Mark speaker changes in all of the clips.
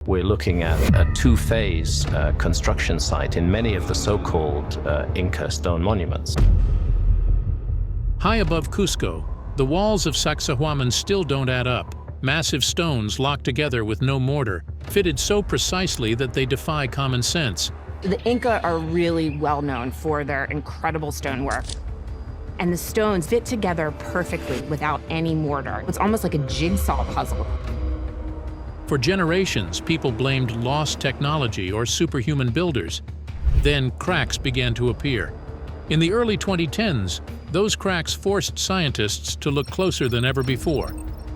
Speaker 1: We're looking at a two-phase construction site in many of the so-called Inca stone monuments.
Speaker 2: High above Cusco, the walls of Sacsayhuamán still don't add up. Massive stones locked together with no mortar, fitted so precisely that they defy common sense.
Speaker 3: The Inca are really well known for their incredible stonework. And the stones fit together perfectly without any mortar. It's almost like a jigsaw puzzle.
Speaker 2: For generations, people blamed lost technology or superhuman builders. Then cracks began to appear. In the early 2010s, those cracks forced scientists to look closer than ever before.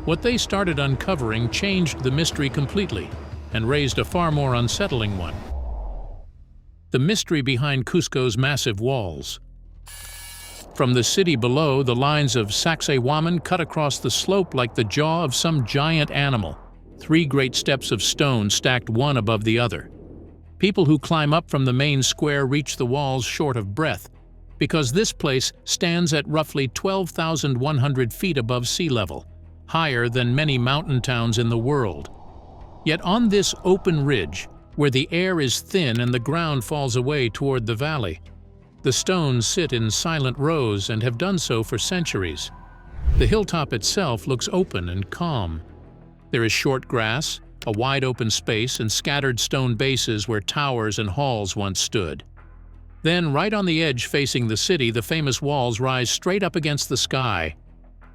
Speaker 2: What they started uncovering changed the mystery completely and raised a far more unsettling one. The mystery behind Cusco's massive walls. From the city below, the lines of Sacsaywaman cut across the slope like the jaw of some giant animal. 3 great steps of stone stacked one above the other. People who climb up from the main square reach the walls short of breath, because this place stands at roughly 12,100 feet above sea level, higher than many mountain towns in the world. Yet on this open ridge, where the air is thin and the ground falls away toward the valley, the stones sit in silent rows and have done so for centuries. The hilltop itself looks open and calm. There is short grass, a wide open space, and scattered stone bases where towers and halls once stood. Then, right on the edge facing the city, the famous walls rise straight up against the sky.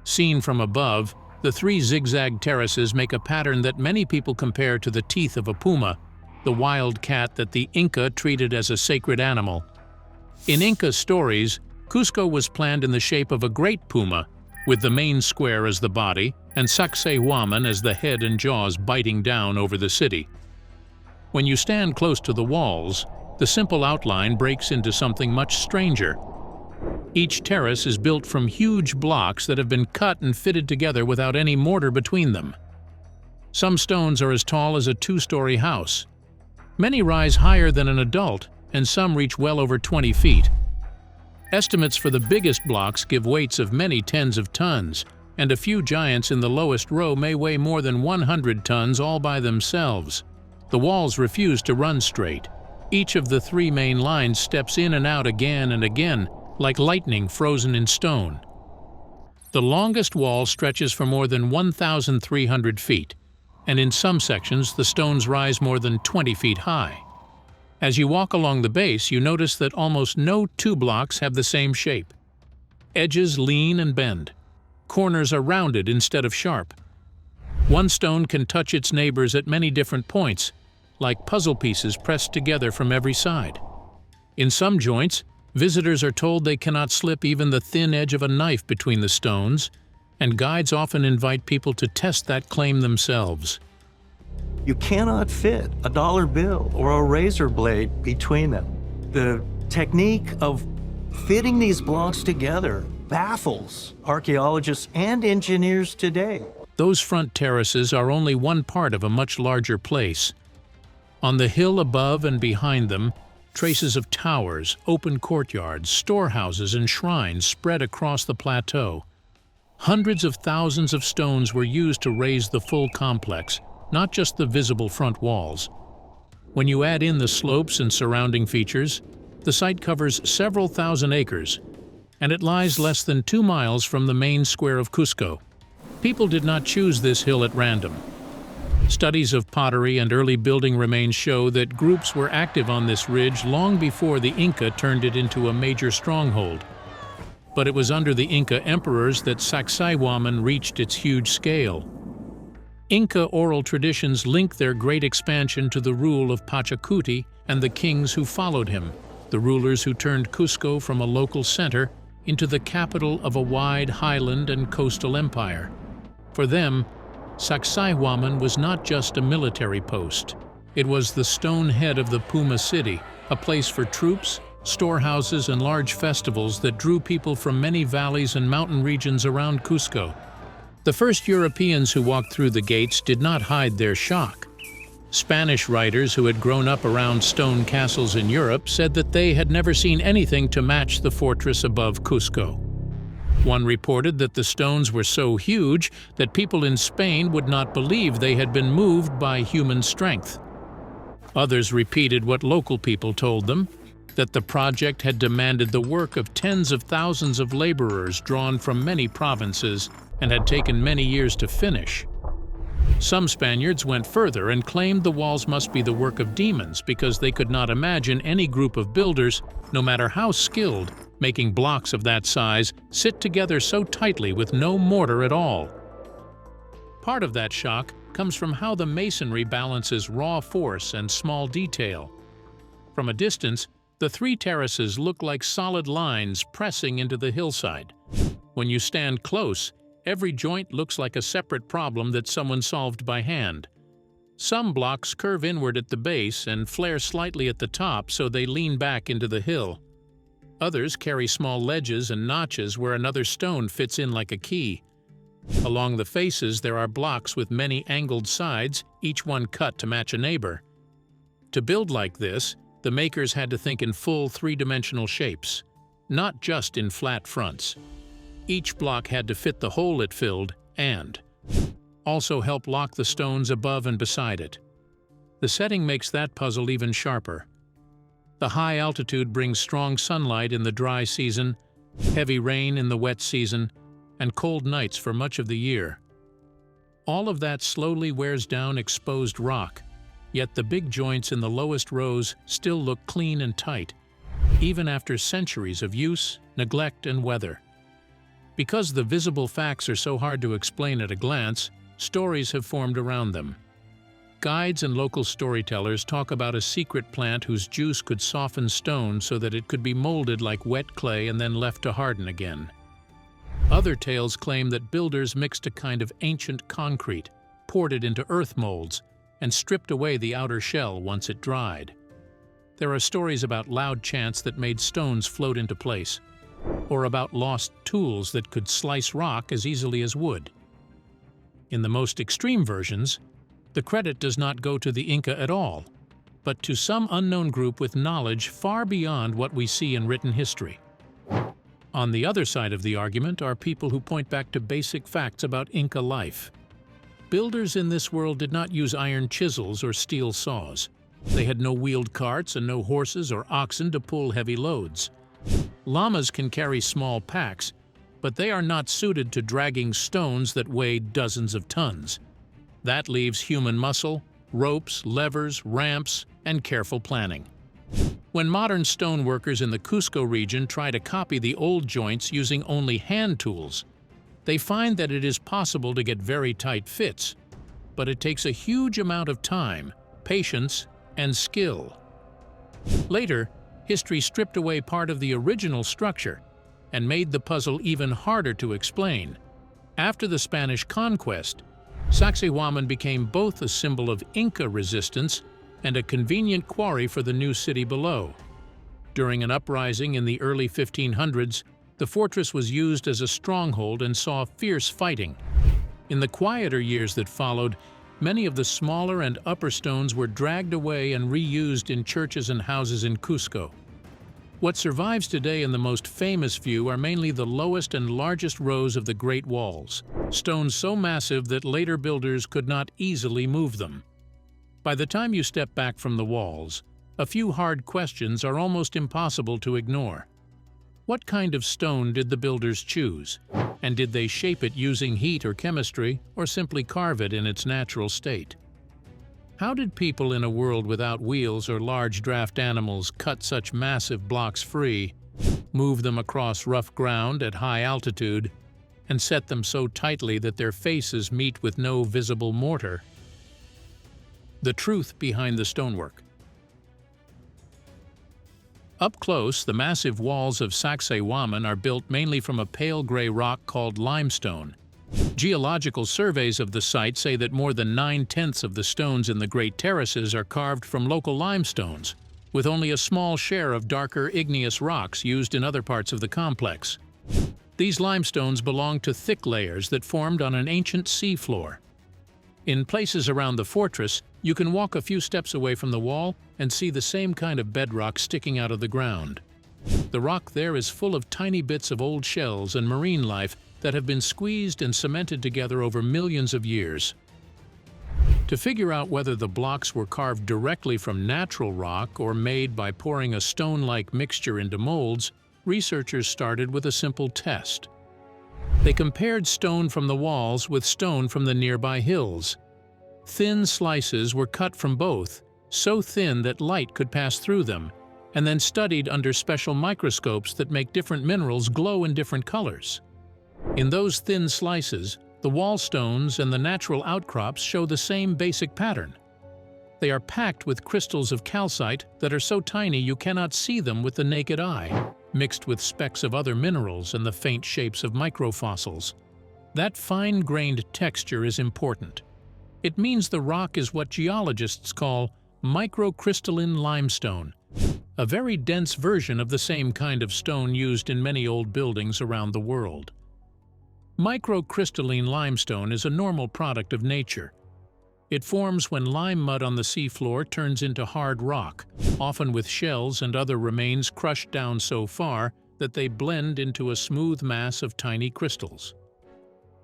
Speaker 2: Seen from above, the 3 zigzag terraces make a pattern that many people compare to the teeth of a puma, the wild cat that the Inca treated as a sacred animal. In Inca stories, Cusco was planned in the shape of a great puma, with the main square as the body and Sacsayhuamán as the head and jaws biting down over the city. When you stand close to the walls, the simple outline breaks into something much stranger. Each terrace is built from huge blocks that have been cut and fitted together without any mortar between them. Some stones are as tall as a 2-story house. Many rise higher than an adult, and some reach well over 20 feet. Estimates for the biggest blocks give weights of many tens of tons, and a few giants in the lowest row may weigh more than 100 tons all by themselves. The walls refuse to run straight. Each of the 3 main lines steps in and out again and again, like lightning frozen in stone. The longest wall stretches for more than 1,300 feet, and in some sections the stones rise more than 20 feet high. As you walk along the base, you notice that almost no 2 blocks have the same shape. Edges lean and bend. Corners are rounded instead of sharp. One stone can touch its neighbors at many different points, like puzzle pieces pressed together from every side. In some joints, visitors are told they cannot slip even the thin edge of a knife between the stones, and guides often invite people to test that claim themselves.
Speaker 4: You cannot fit a dollar bill or a razor blade between them. The technique of fitting these blocks together baffles archaeologists and engineers today.
Speaker 2: Those front terraces are only one part of a much larger place. On the hill above and behind them, traces of towers, open courtyards, storehouses, and shrines spread across the plateau. Hundreds of thousands of stones were used to raise the full complex, not just the visible front walls. When you add in the slopes and surrounding features, the site covers several thousand acres, and it lies less than 2 miles from the main square of Cusco. People did not choose this hill at random. Studies of pottery and early building remains show that groups were active on this ridge long before the Inca turned it into a major stronghold. But it was under the Inca emperors that Sacsayhuamán reached its huge scale. Inca oral traditions link their great expansion to the rule of Pachacuti and the kings who followed him, the rulers who turned Cusco from a local center into the capital of a wide highland and coastal empire. For them, Sacsayhuamán was not just a military post. It was the stone head of the Puma city, a place for troops, storehouses, and large festivals that drew people from many valleys and mountain regions around Cusco. The first Europeans who walked through the gates did not hide their shock. Spanish writers who had grown up around stone castles in Europe said that they had never seen anything to match the fortress above Cusco. One reported that the stones were so huge that people in Spain would not believe they had been moved by human strength. Others repeated what local people told them, that the project had demanded the work of tens of thousands of laborers drawn from many provinces and had taken many years to finish. Some Spaniards went further and claimed the walls must be the work of demons because they could not imagine any group of builders, no matter how skilled, making blocks of that size sit together so tightly with no mortar at all. Part of that shock comes from how the masonry balances raw force and small detail. From a distance, the three terraces look like solid lines pressing into the hillside. When you stand close, every joint looks like a separate problem that someone solved by hand. Some blocks curve inward at the base and flare slightly at the top so they lean back into the hill. Others carry small ledges and notches where another stone fits in like a key. Along the faces there are blocks with many angled sides, each one cut to match a neighbor. To build like this, the makers had to think in full three-dimensional shapes, not just in flat fronts. Each block had to fit the hole it filled and also help lock the stones above and beside it. The setting makes that puzzle even sharper. The high altitude brings strong sunlight in the dry season, heavy rain in the wet season, and cold nights for much of the year. All of that slowly wears down exposed rock, yet the big joints in the lowest rows still look clean and tight, even after centuries of use, neglect, and weather. Because the visible facts are so hard to explain at a glance, stories have formed around them. Guides and local storytellers talk about a secret plant whose juice could soften stone so that it could be molded like wet clay and then left to harden again. Other tales claim that builders mixed a kind of ancient concrete, poured it into earth molds, and stripped away the outer shell once it dried. There are stories about loud chants that made stones float into place, or about lost tools that could slice rock as easily as wood. In the most extreme versions, the credit does not go to the Inca at all, but to some unknown group with knowledge far beyond what we see in written history. On the other side of the argument are people who point back to basic facts about Inca life. Builders in this world did not use iron chisels or steel saws. They had no wheeled carts and no horses or oxen to pull heavy loads. Llamas can carry small packs, but they are not suited to dragging stones that weigh dozens of tons. That leaves human muscle, ropes, levers, ramps, and careful planning. When modern stone workers in the Cusco region try to copy the old joints using only hand tools, they find that it is possible to get very tight fits, but it takes a huge amount of time, patience, and skill. Later, history stripped away part of the original structure and made the puzzle even harder to explain. After the Spanish conquest, Sacsayhuamán became both a symbol of Inca resistance and a convenient quarry for the new city below. During an uprising in the early 1500s, the fortress was used as a stronghold and saw fierce fighting. In the quieter years that followed, many of the smaller and upper stones were dragged away and reused in churches and houses in Cusco. What survives today in the most famous view are mainly the lowest and largest rows of the Great Walls, stones so massive that later builders could not easily move them. By the time you step back from the walls, a few hard questions are almost impossible to ignore. What kind of stone did the builders choose? And did they shape it using heat or chemistry, or simply carve it in its natural state? How did people in a world without wheels or large draft animals cut such massive blocks free, move them across rough ground at high altitude, and set them so tightly that their faces meet with no visible mortar? The truth behind the stonework. Up close, the massive walls of Sacsayhuamán are built mainly from a pale gray rock called limestone. Geological surveys of the site say that more than 9/10 of the stones in the Great Terraces are carved from local limestones, with only a small share of darker igneous rocks used in other parts of the complex. These limestones belong to thick layers that formed on an ancient sea floor. In places around the fortress, you can walk a few steps away from the wall and see the same kind of bedrock sticking out of the ground. The rock there is full of tiny bits of old shells and marine life that have been squeezed and cemented together over millions of years. To figure out whether the blocks were carved directly from natural rock or made by pouring a stone-like mixture into molds, researchers started with a simple test. They compared stone from the walls with stone from the nearby hills. Thin slices were cut from both, so thin that light could pass through them, and then studied under special microscopes that make different minerals glow in different colors. In those thin slices, the wall stones and the natural outcrops show the same basic pattern. They are packed with crystals of calcite that are so tiny you cannot see them with the naked eye, mixed with specks of other minerals and the faint shapes of microfossils. That fine-grained texture is important. It means the rock is what geologists call microcrystalline limestone, a very dense version of the same kind of stone used in many old buildings around the world. Microcrystalline limestone is a normal product of nature. It forms when lime mud on the seafloor turns into hard rock, often with shells and other remains crushed down so far that they blend into a smooth mass of tiny crystals.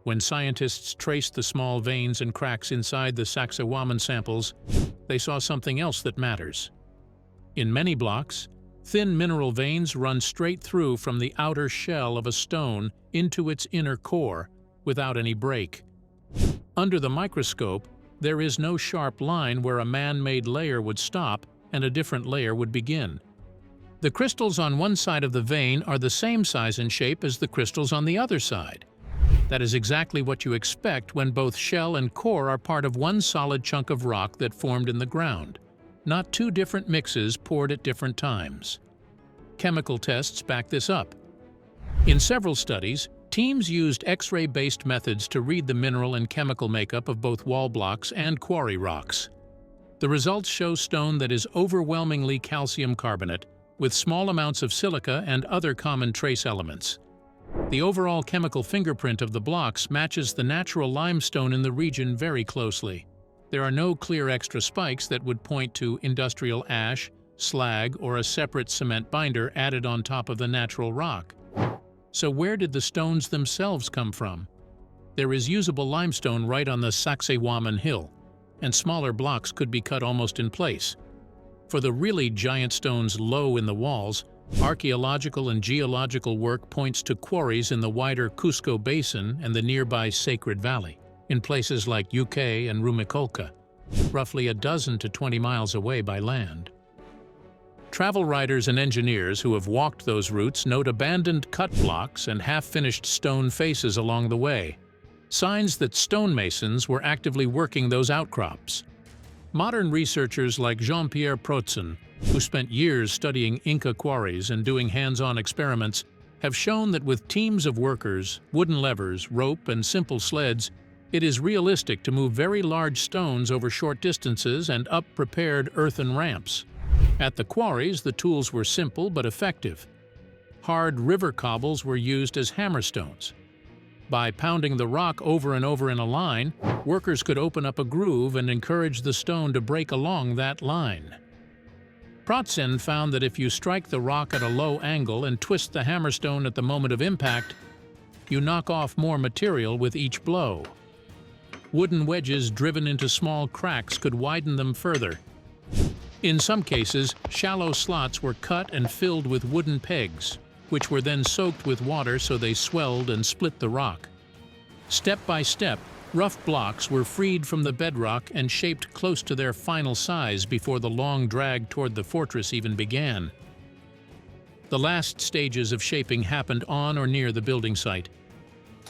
Speaker 2: When scientists traced the small veins and cracks inside the Sacsayhuamán samples, they saw something else that matters. In many blocks, thin mineral veins run straight through from the outer shell of a stone into its inner core without any break. Under the microscope, there is no sharp line where a man-made layer would stop and a different layer would begin. The crystals on one side of the vein are the same size and shape as the crystals on the other side. That is exactly what you expect when both shell and core are part of one solid chunk of rock that formed in the ground, not two different mixes poured at different times. Chemical tests back this up. In several studies, teams used X-ray-based methods to read the mineral and chemical makeup of both wall blocks and quarry rocks. The results show stone that is overwhelmingly calcium carbonate, with small amounts of silica and other common trace elements. The overall chemical fingerprint of the blocks matches the natural limestone in the region very closely. There are no clear extra spikes that would point to industrial ash, slag, or a separate cement binder added on top of the natural rock. So where did the stones themselves come from? There is usable limestone right on the Sacsayhuamán hill, and smaller blocks could be cut almost in place. For the really giant stones low in the walls, archaeological and geological work points to quarries in the wider Cusco basin and the nearby Sacred Valley, in places like UK and Rumicolca, roughly 12 to 20 miles away by land. Travel writers and engineers who have walked those routes note abandoned cut blocks and half-finished stone faces along the way, signs that stonemasons were actively working those outcrops. Modern researchers like Jean-Pierre Protzen, who spent years studying Inca quarries and doing hands-on experiments, have shown that with teams of workers, wooden levers, rope, and simple sleds, it is realistic to move very large stones over short distances and up prepared earthen ramps. At the quarries, the tools were simple but effective. Hard river cobbles were used as hammerstones. By pounding the rock over and over in a line, workers could open up a groove and encourage the stone to break along that line. Protzen found that if you strike the rock at a low angle and twist the hammerstone at the moment of impact, you knock off more material with each blow. Wooden wedges driven into small cracks could widen them further. In some cases, shallow slots were cut and filled with wooden pegs, which were then soaked with water so they swelled and split the rock. Step by step, rough blocks were freed from the bedrock and shaped close to their final size before the long drag toward the fortress even began. The last stages of shaping happened on or near the building site.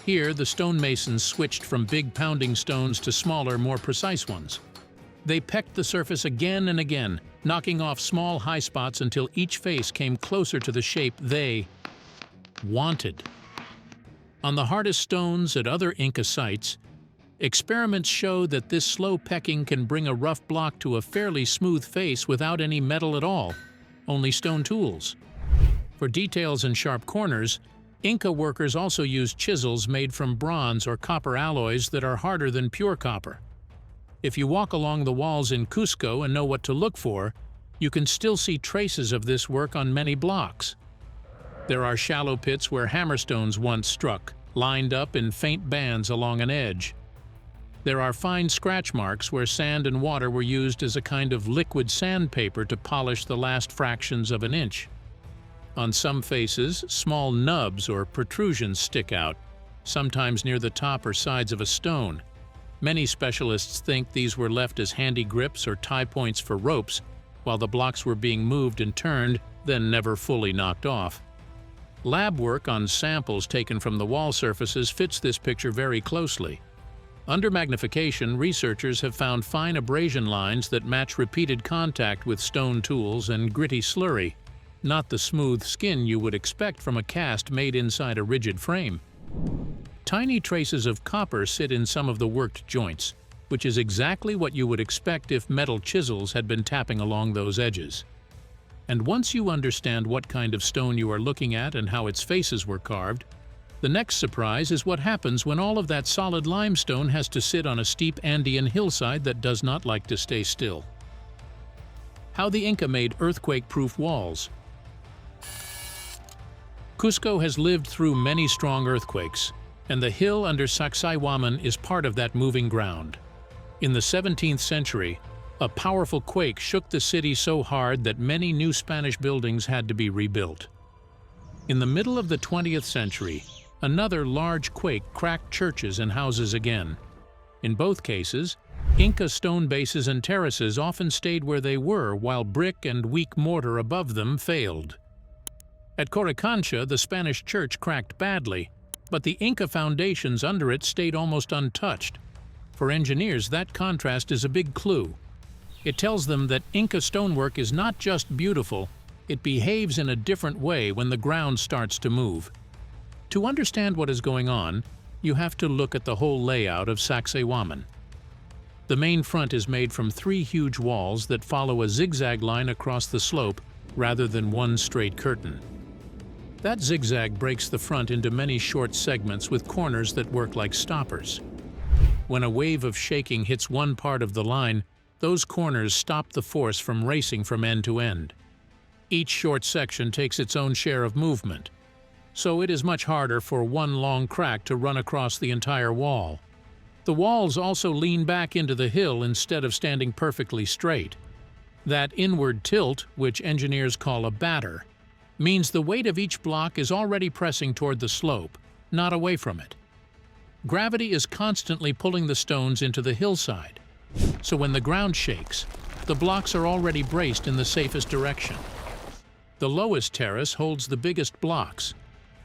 Speaker 2: Here, the stonemasons switched from big pounding stones to smaller, more precise ones. They pecked the surface again and again, knocking off small high spots until each face came closer to the shape they wanted. On the hardest stones at other Inca sites, experiments showed that this slow pecking can bring a rough block to a fairly smooth face without any metal at all, only stone tools. For details and sharp corners, Inca workers also used chisels made from bronze or copper alloys that are harder than pure copper. If you walk along the walls in Cusco and know what to look for, you can still see traces of this work on many blocks. There are shallow pits where hammerstones once struck, lined up in faint bands along an edge. There are fine scratch marks where sand and water were used as a kind of liquid sandpaper to polish the last fractions of an inch. On some faces, small nubs or protrusions stick out, sometimes near the top or sides of a stone. Many specialists think these were left as handy grips or tie points for ropes while the blocks were being moved and turned, then never fully knocked off. Lab work on samples taken from the wall surfaces fits this picture very closely. Under magnification, researchers have found fine abrasion lines that match repeated contact with stone tools and gritty slurry, not the smooth skin you would expect from a cast made inside a rigid frame. Tiny traces of copper sit in some of the worked joints, which is exactly what you would expect if metal chisels had been tapping along those edges. And once you understand what kind of stone you are looking at and how its faces were carved, the next surprise is what happens when all of that solid limestone has to sit on a steep Andean hillside that does not like to stay still. How the Inca made earthquake-proof walls. Cusco has lived through many strong earthquakes, and the hill under Sacsayhuamán is part of that moving ground. In the 17th century, a powerful quake shook the city so hard that many new Spanish buildings had to be rebuilt. In the middle of the 20th century, another large quake cracked churches and houses again. In both cases, Inca stone bases and terraces often stayed where they were while brick and weak mortar above them failed. At Coricancha, the Spanish church cracked badly, but the Inca foundations under it stayed almost untouched. For engineers, that contrast is a big clue. It tells them that Inca stonework is not just beautiful, it behaves in a different way when the ground starts to move. To understand what is going on, you have to look at the whole layout of Sacsayhuamán. The main front is made from 3 huge walls that follow a zigzag line across the slope rather than one straight curtain. That zigzag breaks the front into many short segments with corners that work like stoppers. When a wave of shaking hits one part of the line, those corners stop the force from racing from end to end. Each short section takes its own share of movement, so it is much harder for one long crack to run across the entire wall. The walls also lean back into the hill instead of standing perfectly straight. That inward tilt, which engineers call a batter, means the weight of each block is already pressing toward the slope, not away from it. Gravity is constantly pulling the stones into the hillside, so when the ground shakes, the blocks are already braced in the safest direction. The lowest terrace holds the biggest blocks,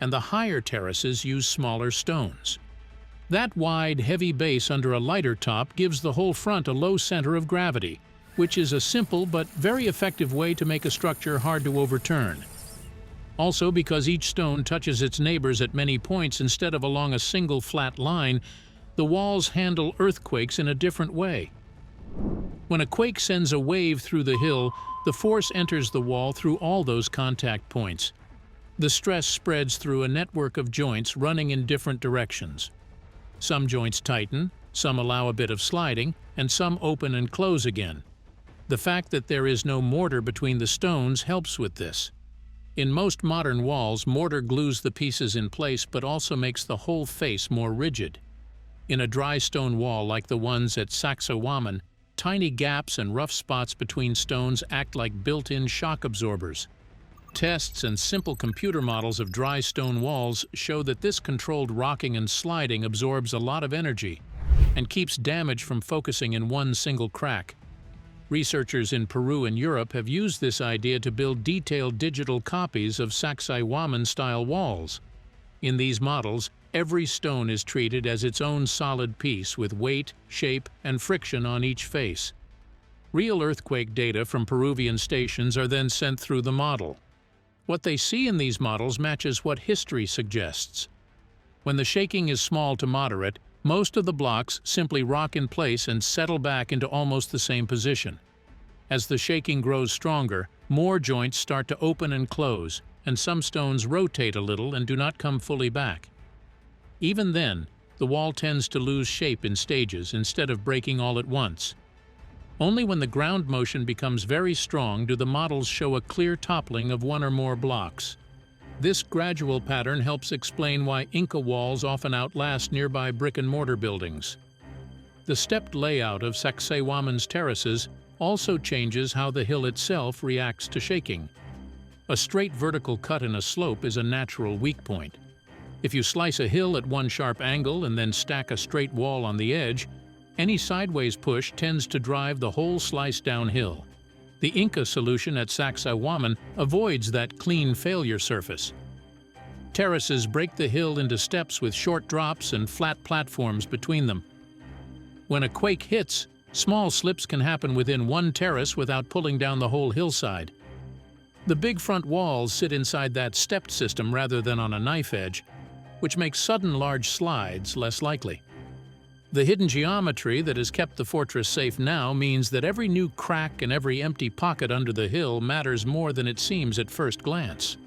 Speaker 2: and the higher terraces use smaller stones. That wide, heavy base under a lighter top gives the whole front a low center of gravity, which is a simple but very effective way to make a structure hard to overturn. Also, because each stone touches its neighbors at many points instead of along a single flat line, the walls handle earthquakes in a different way. When a quake sends a wave through the hill, the force enters the wall through all those contact points. The stress spreads through a network of joints running in different directions. Some joints tighten, some allow a bit of sliding, and some open and close again. The fact that there is no mortar between the stones helps with this. In most modern walls, mortar glues the pieces in place but also makes the whole face more rigid. In a dry stone wall like the ones at Sacsayhuamán, tiny gaps and rough spots between stones act like built-in shock absorbers. Tests and simple computer models of dry stone walls show that this controlled rocking and sliding absorbs a lot of energy and keeps damage from focusing in one single crack. Researchers in Peru and Europe have used this idea to build detailed digital copies of Sacsayhuamán-style walls. In these models, every stone is treated as its own solid piece with weight, shape, and friction on each face. Real earthquake data from Peruvian stations are then sent through the model. What they see in these models matches what history suggests. When the shaking is small to moderate, most of the blocks simply rock in place and settle back into almost the same position. As the shaking grows stronger, more joints start to open and close, and some stones rotate a little and do not come fully back. Even then, the wall tends to lose shape in stages instead of breaking all at once. Only when the ground motion becomes very strong do the models show a clear toppling of one or more blocks. This gradual pattern helps explain why Inca walls often outlast nearby brick-and-mortar buildings. The stepped layout of Sacsayhuaman's terraces also changes how the hill itself reacts to shaking. A straight vertical cut in a slope is a natural weak point. If you slice a hill at one sharp angle and then stack a straight wall on the edge, any sideways push tends to drive the whole slice downhill. The Inca solution at Sacsayhuaman avoids that clean failure surface. Terraces break the hill into steps with short drops and flat platforms between them. When a quake hits, small slips can happen within one terrace without pulling down the whole hillside. The big front walls sit inside that stepped system rather than on a knife edge, which makes sudden large slides less likely. The hidden geometry that has kept the fortress safe now means that every new crack and every empty pocket under the hill matters more than it seems at first glance.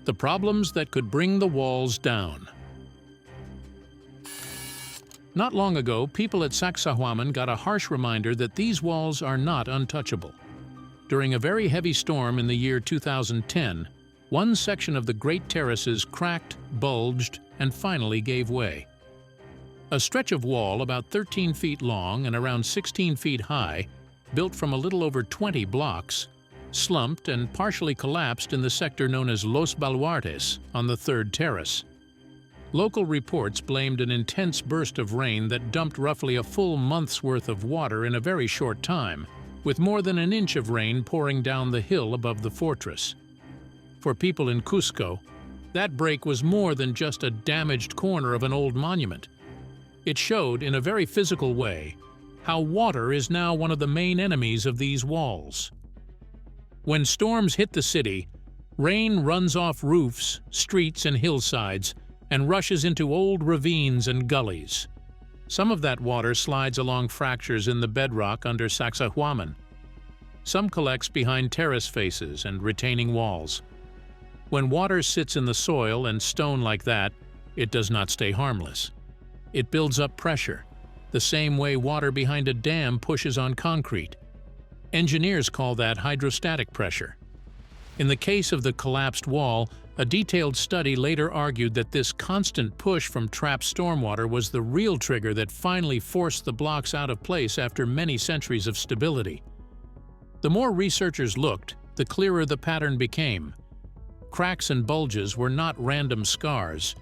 Speaker 2: The problems that could bring the walls down. Not long ago, people at Sacsayhuaman got a harsh reminder that these walls are not untouchable. During a very heavy storm in the year 2010, one section of the Great Terraces cracked, bulged, and finally gave way. A stretch of wall about 13 feet long and around 16 feet high, built from a little over 20 blocks, slumped and partially collapsed in the sector known as Los Baluartes on the third terrace. Local reports blamed an intense burst of rain that dumped roughly a full month's worth of water in a very short time, with more than an inch of rain pouring down the hill above the fortress. For people in Cusco, that break was more than just a damaged corner of an old monument. It showed, in a very physical way, how water is now one of the main enemies of these walls. When storms hit the city, rain runs off roofs, streets, and hillsides and rushes into old ravines and gullies. Some of that water slides along fractures in the bedrock under Sacsayhuaman. Some collects behind terrace faces and retaining walls. When water sits in the soil and stone like that, it does not stay harmless. It builds up pressure, the same way water behind a dam pushes on concrete. Engineers call that hydrostatic pressure. In the case of the collapsed wall, a detailed study later argued that this constant push from trapped stormwater was the real trigger that finally forced the blocks out of place after many centuries of stability. The more researchers looked, the clearer the pattern became. Cracks and bulges were not random scars.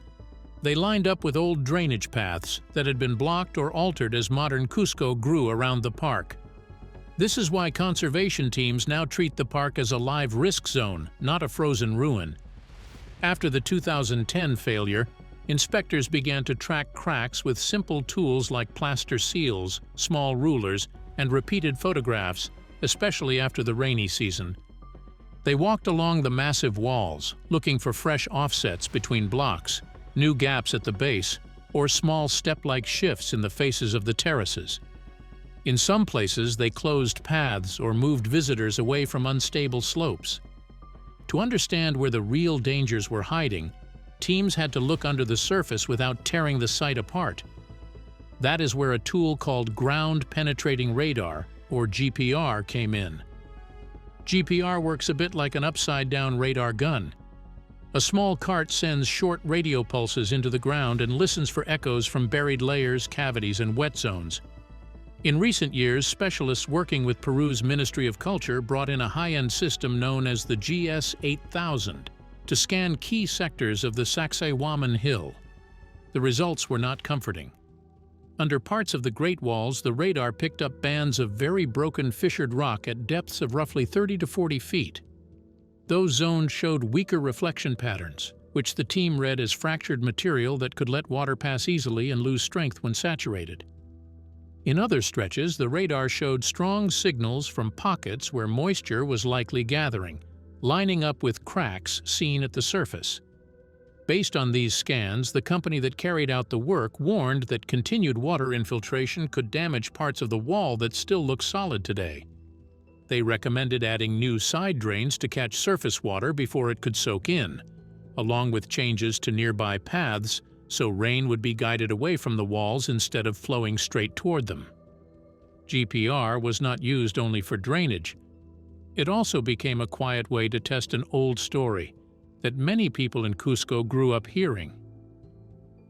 Speaker 2: They lined up with old drainage paths that had been blocked or altered as modern Cusco grew around the park. This is why conservation teams now treat the park as a live risk zone, not a frozen ruin. After the 2010 failure, inspectors began to track cracks with simple tools like plaster seals, small rulers, and repeated photographs, especially after the rainy season. They walked along the massive walls, looking for fresh offsets between blocks, new gaps at the base, or small step-like shifts in the faces of the terraces. In some places, they closed paths or moved visitors away from unstable slopes. To understand where the real dangers were hiding, teams had to look under the surface without tearing the site apart. That is where a tool called Ground Penetrating Radar, or GPR, came in. GPR works a bit like an upside-down radar gun. A small cart sends short radio pulses into the ground and listens for echoes from buried layers, cavities, and wet zones. In recent years, specialists working with Peru's Ministry of Culture brought in a high-end system known as the GS-8000 to scan key sectors of the Sacsayhuaman Hill. The results were not comforting. Under parts of the Great Walls, the radar picked up bands of very broken fissured rock at depths of roughly 30 to 40 feet. Those zones showed weaker reflection patterns, which the team read as fractured material that could let water pass easily and lose strength when saturated. In other stretches, the radar showed strong signals from pockets where moisture was likely gathering, lining up with cracks seen at the surface. Based on these scans, the company that carried out the work warned that continued water infiltration could damage parts of the wall that still look solid today. They recommended adding new side drains to catch surface water before it could soak in, along with changes to nearby paths so rain would be guided away from the walls instead of flowing straight toward them. GPR was not used only for drainage. It also became a quiet way to test an old story: that many people in Cusco grew up hearing.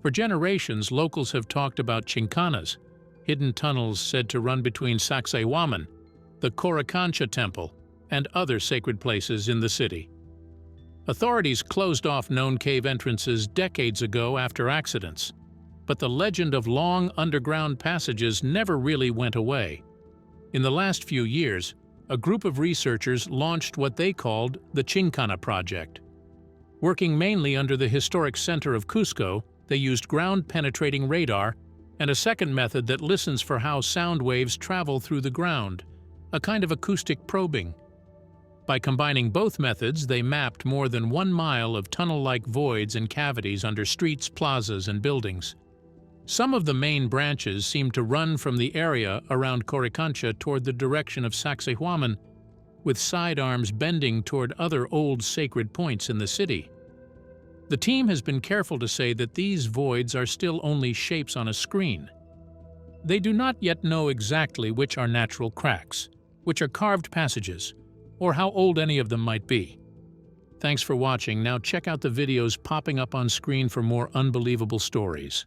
Speaker 2: For generations, locals have talked about chincanas, hidden tunnels said to run between Sacsayhuamán, the Coricancha temple, and other sacred places in the city. Authorities closed off known cave entrances decades ago after accidents, but the legend of long underground passages never really went away. In the last few years, a group of researchers launched what they called the Chincana Project. Working mainly under the historic center of Cusco, they used ground-penetrating radar and a second method that listens for how sound waves travel through the ground, a kind of acoustic probing. By combining both methods, they mapped more than 1 mile of tunnel-like voids and cavities under streets, plazas, and buildings. Some of the main branches seem to run from the area around Coricancha toward the direction of Sacsayhuamán, with sidearms bending toward other old sacred points in the city. The team has been careful to say that these voids are still only shapes on a screen. They do not yet know exactly which are natural cracks, which are carved passages, or how old any of them might be. Thanks for watching. Now check out the videos popping up on screen for more unbelievable stories.